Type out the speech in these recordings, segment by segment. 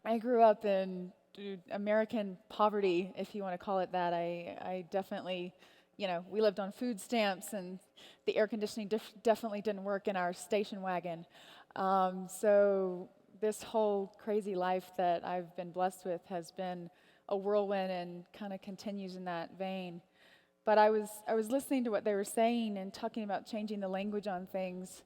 I grew up in American poverty, if you want to call it that. I definitely, we lived on food stamps, and the air conditioning definitely didn't work in our station wagon. So this whole crazy life that I've been blessed with has been a whirlwind and kind of continues in that vein. But I was listening to what they were saying and talking about changing the language on things.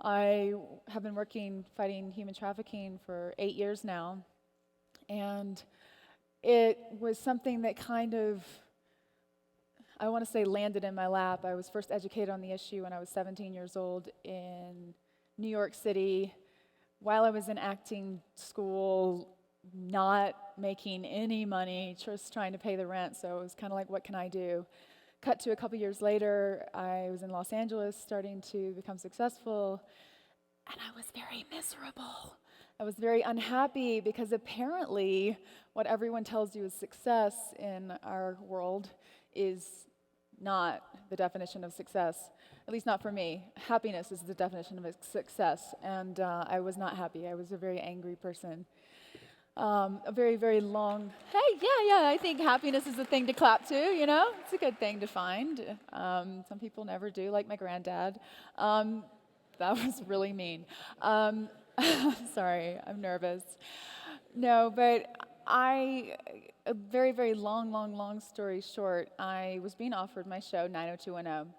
I have been fighting human trafficking for 8 years now, and it was something that kind of, I want to say, landed in my lap. I was first educated on the issue when I was 17 years old in New York City, while I was in acting school, not making any money, just trying to pay the rent. So it was kind of like, what can I do? Cut to a couple years later, I was in Los Angeles starting to become successful, and I was very miserable. I was very unhappy because apparently what everyone tells you is success in our world is not the definition of success, at least not for me. Happiness is the definition of success, and I was not happy. I was a very angry person. A very, very long, hey, yeah, I think happiness is a thing to clap to, It's a good thing to find. Some people never do, like my granddad. That was really mean. Sorry, I'm nervous. No, but a very, very long story short, I was being offered my show, 90210,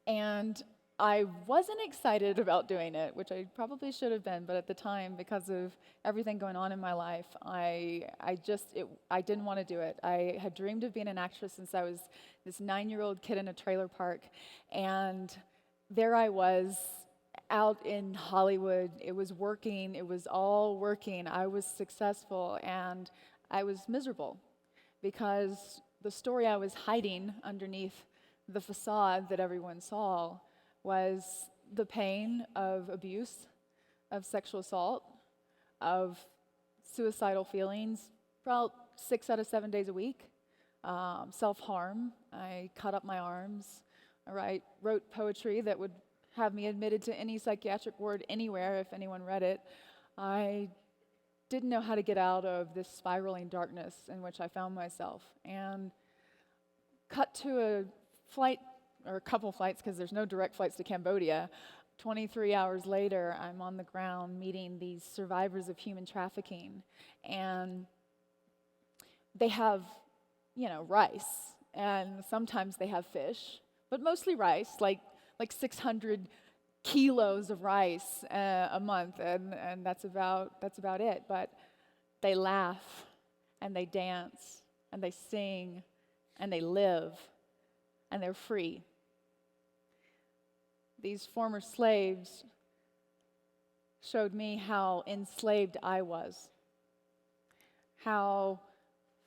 and I wasn't excited about doing it, which I probably should have been, but at the time, because of everything going on in my life, I didn't want to do it. I had dreamed of being an actress since I was this 9-year-old kid in a trailer park, and there I was out in Hollywood. It was working. It was all working. I was successful, and I was miserable because the story I was hiding underneath the facade that everyone saw was the pain of abuse, of sexual assault, of suicidal feelings, about 6 out of 7 days a week, self-harm. I cut up my arms. I wrote poetry that would have me admitted to any psychiatric ward anywhere if anyone read it. I didn't know how to get out of this spiraling darkness in which I found myself. And cut to a flight, or a couple flights, because there's no direct flights to Cambodia. 23 hours later, I'm on the ground meeting these survivors of human trafficking. And they have, rice. And sometimes they have fish, but mostly rice, like 600 kilos of rice a month, and that's about it. But they laugh, and they dance, and they sing, and they live, and they're free. These former slaves showed me how enslaved I was, how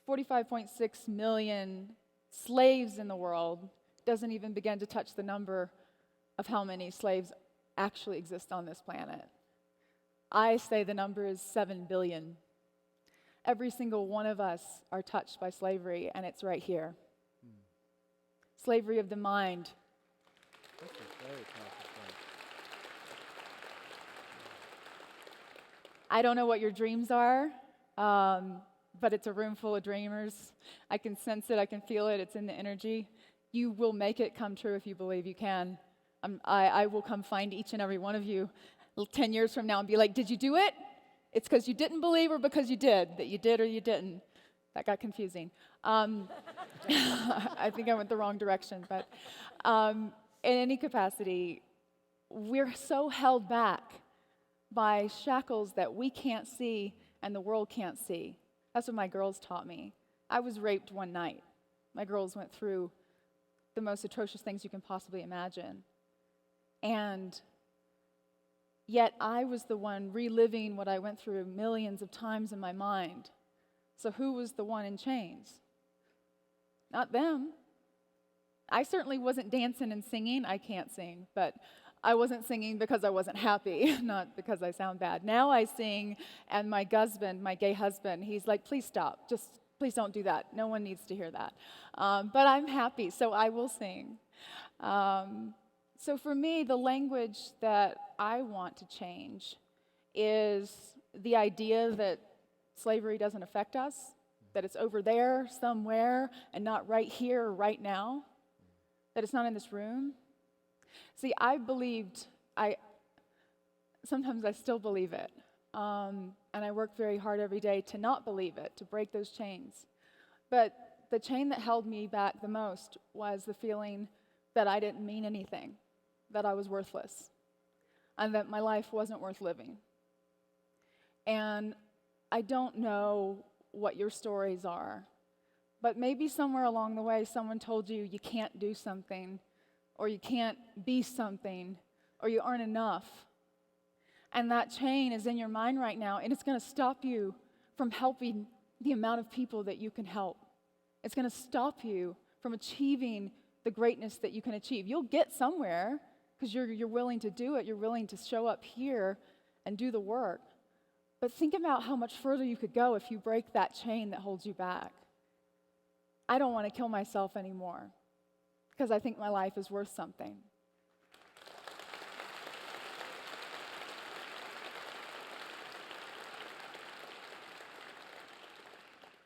45.6 million slaves in the world doesn't even begin to touch the number of how many slaves actually exist on this planet. I say the number is 7 billion. Every single one of us are touched by slavery, and it's right here. Slavery of the mind. That's a very powerful point. I don't know what your dreams are, but it's a room full of dreamers. I can sense it, I can feel it, it's in the energy. You will make it come true if you believe you can. I will come find each and every one of you 10 years from now and be like, did you do it? It's because you didn't believe or because you did, that you did or you didn't. That got confusing. I think I went the wrong direction, but in any capacity, we're so held back by shackles that we can't see and the world can't see. That's what my girls taught me. I was raped one night. My girls went through the most atrocious things you can possibly imagine. And yet I was the one reliving what I went through millions of times in my mind. So who was the one in chains? Not them. I certainly wasn't dancing and singing. I can't sing, but I wasn't singing because I wasn't happy, not because I sound bad. Now I sing, and my husband, my gay husband, he's like, please stop. Just please don't do that. No one needs to hear that. But I'm happy, so I will sing. So for me, the language that I want to change is the idea that slavery doesn't affect us, that it's over there somewhere and not right here or right now, that it's not in this room. See, sometimes I still believe it. And I work very hard every day to not believe it, to break those chains. But the chain that held me back the most was the feeling that I didn't mean anything, that I was worthless, and that my life wasn't worth living. And I don't know what your stories are, but maybe somewhere along the way someone told you you can't do something, or you can't be something, or you aren't enough. And that chain is in your mind right now, and it's going to stop you from helping the amount of people that you can help. It's going to stop you from achieving the greatness that you can achieve. You'll get somewhere because you're willing to do it. You're willing to show up here and do the work. But think about how much further you could go if you break that chain that holds you back. I don't want to kill myself anymore because I think my life is worth something.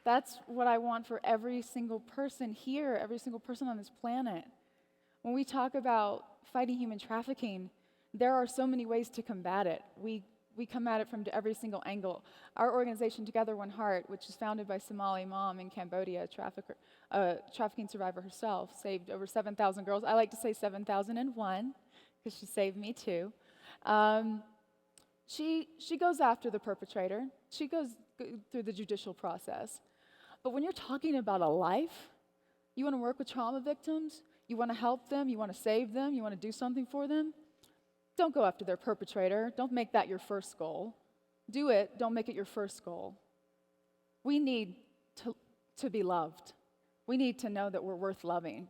That's what I want for every single person here, every single person on this planet. When we talk about fighting human trafficking, there are so many ways to combat it. We come at it from every single angle. Our organization, Together One Heart, which is founded by Somali mom in Cambodia, a trafficking survivor herself, saved over 7,000 girls. I like to say 7,001 because she saved me too. She goes after the perpetrator. She goes through the judicial process. But when you're talking about a life, you want to work with trauma victims, you want to help them, you want to save them, you want to do something for them, don't go after their perpetrator. Don't make that your first goal. Do it, don't make it your first goal. We need to be loved. We need to know that we're worth loving.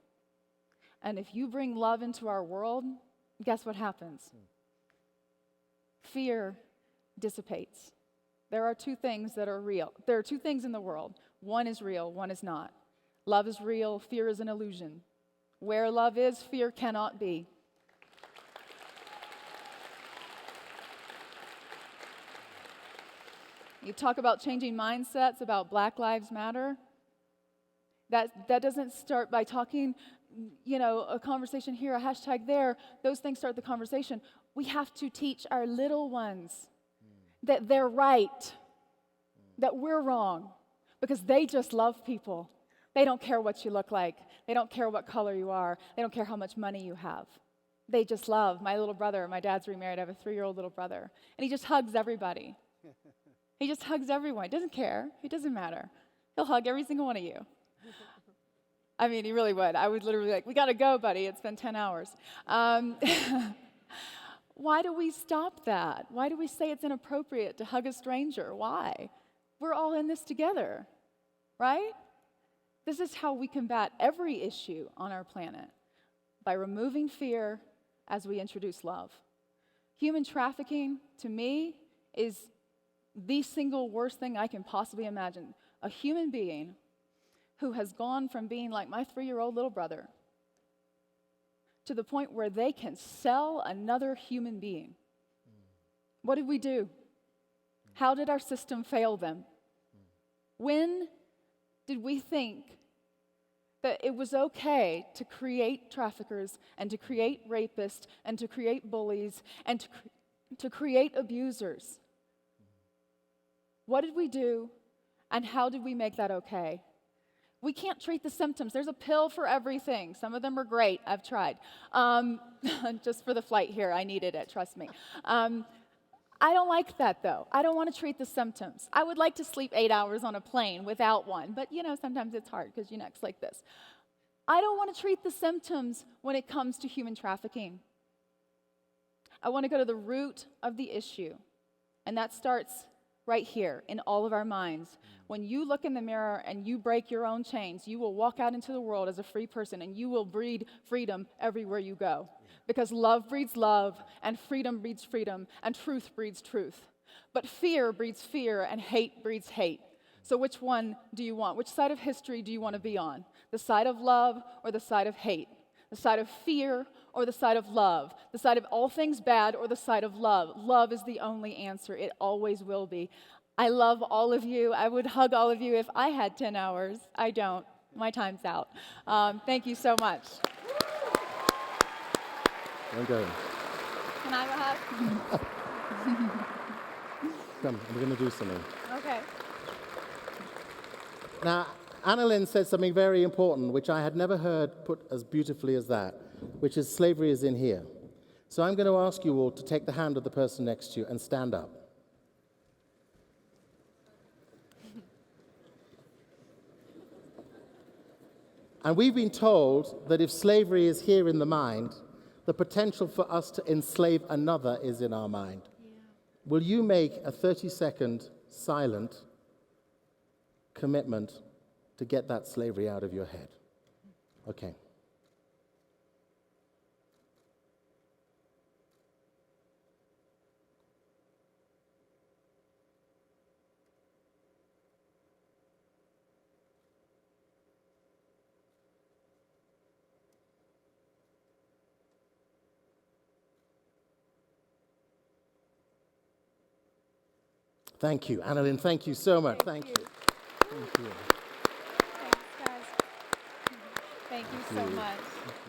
And if you bring love into our world, guess what happens? Fear dissipates. There are two things that are real. There are two things in the world. One is real, one is not. Love is real, fear is an illusion. Where love is, fear cannot be. You talk about changing mindsets, about Black Lives Matter. That doesn't start by talking, a conversation here, a hashtag there. Those things start the conversation. We have to teach our little ones that they're right, that we're wrong, because they just love people. They don't care what you look like. They don't care what color you are. They don't care how much money you have. They just love. My little brother, my dad's remarried. I have a 3-year-old little brother, and he just hugs everybody. He just hugs everyone. He doesn't care. It doesn't matter. He'll hug every single one of you. I mean, he really would. I would literally be like, we got to go, buddy. It's been 10 hours. Why do we stop that? Why do we say it's inappropriate to hug a stranger? Why? We're all in this together, right? This is how we combat every issue on our planet, by removing fear as we introduce love. Human trafficking, to me, is the single worst thing I can possibly imagine. A human being who has gone from being like my 3-year-old little brother to the point where they can sell another human being. What did we do? How did our system fail them? When did we think that it was okay to create traffickers and to create rapists and to create bullies and to create abusers? What did we do, and how did we make that okay? We can't treat the symptoms. There's a pill for everything. Some of them are great. I've tried. Just for the flight here, I needed it, trust me. I don't like that, though. I don't want to treat the symptoms. I would like to sleep 8 hours on a plane without one, but sometimes it's hard because your neck's like this. I don't want to treat the symptoms when it comes to human trafficking. I want to go to the root of the issue, and that starts right here in all of our minds. When you look in the mirror and you break your own chains, you will walk out into the world as a free person, and you will breed freedom everywhere you go. Because love breeds love, and freedom breeds freedom, and truth breeds truth. But fear breeds fear, and hate breeds hate. So which one do you want? Which side of history do you want to be on? The side of love or the side of hate? The side of fear or the side of love? The side of all things bad or the side of love? Love is the only answer. It always will be. I love all of you. I would hug all of you if I had 10 hours. I don't. My time's out. Thank you so much. Don't go. Can I have? Come, we're going to do something. Okay. Now, AnnaLynne said something very important, which I had never heard put as beautifully as that, which is slavery is in here. So I'm going to ask you all to take the hand of the person next to you and stand up. And we've been told that if slavery is here in the mind, the potential for us to enslave another is in our mind. Yeah. Will you make a 30-second silent commitment to get that slavery out of your head? Okay. Thank you, AnnaLynne. Thank you so much. Thank you. Thank you. Thanks, guys. Thank you so much.